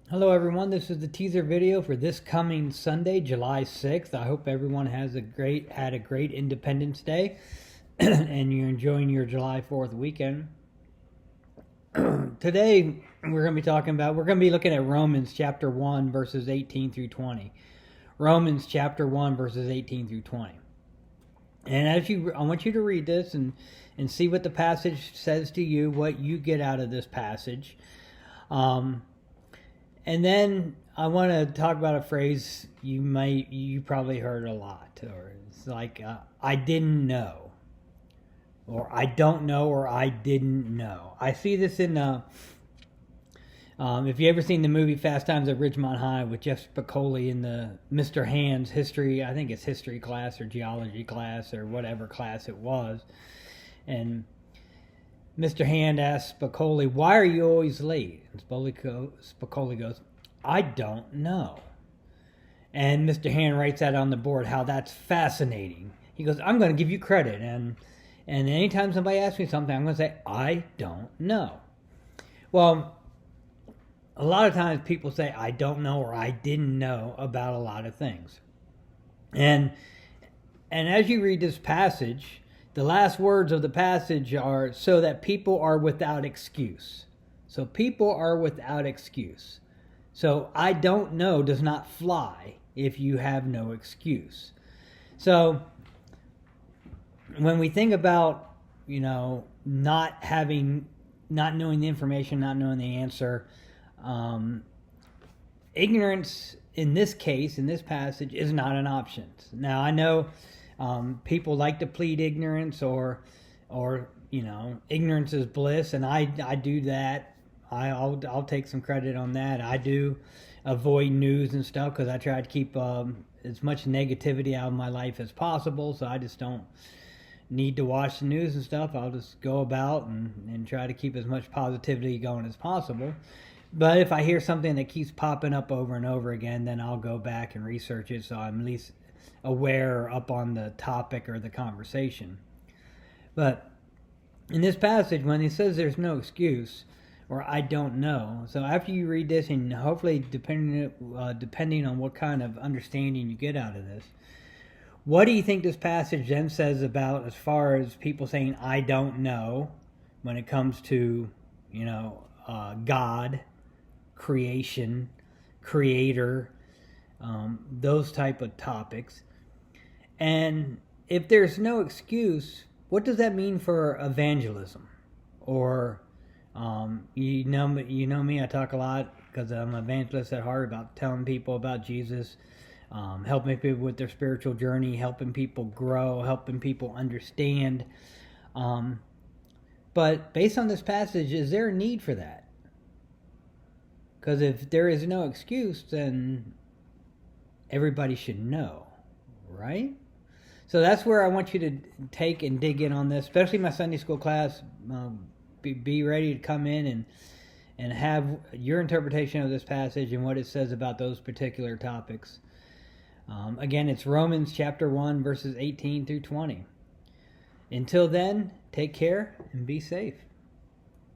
Hello everyone, this is the teaser video for this coming Sunday, July 6th. I hope everyone had a great Independence Day and you're enjoying your July 4th weekend. Today we're going to be looking at Romans chapter 1 verses 18 through 20. Romans chapter 1 verses 18 through 20. And I want you to read this and see what the passage says to you, what you get out of this passage. And then I want to talk about a phrase you probably heard a lot, or it's like I didn't know, or I don't know, or I didn't know. I see this in if you ever seen the movie Fast Times at Ridgemont High with Jeff Spicoli in the Mr. Hand's history, I think it's history class or geology class or whatever class it was, and Mr. Hand asks Spicoli, "Why are you always late?" And Spicoli goes, "I don't know." And Mr. Hand writes that on the board, how that's fascinating. He goes, "I'm going to give you credit. And anytime somebody asks me something, I'm going to say, I don't know." Well, a lot of times people say, I don't know, or I didn't know about a lot of things. And as you read this passage, the last words of the passage are, so that people are without excuse. So people are without excuse. So I don't know does not fly if you have no excuse. So when we think about, not knowing the information, not knowing the answer, ignorance in this case, in this passage, is not an option. Now I know people like to plead ignorance or ignorance is bliss, and I do that. I'll take some credit on that. I do avoid news and stuff because I try to keep as much negativity out of my life as possible. So I just don't need to watch the news and stuff. I'll just go about and try to keep as much positivity going as possible. But if I hear something that keeps popping up over and over again, then I'll go back and research it so I'm at least aware or up on the topic or the conversation. But in this passage, when he says there's no excuse, or I don't know, so after you read this, and hopefully depending on what kind of understanding you get out of this, what do you think this passage then says about as far as people saying I don't know when it comes to God, creation, creator, those type of topics? And if there's no excuse, what does that mean for evangelism? Or you know me, I talk a lot because I'm an evangelist at heart about telling people about Jesus, helping people with their spiritual journey, helping people grow, helping people understand. But based on this passage, is there a need for that? Because if there is no excuse, then everybody should know, right? So that's where I want you to take and dig in on this, especially my Sunday school class. Be ready to come in and have your interpretation of this passage and what it says about those particular topics. Again, it's Romans chapter 1, verses 18 through 20. Until then, take care and be safe.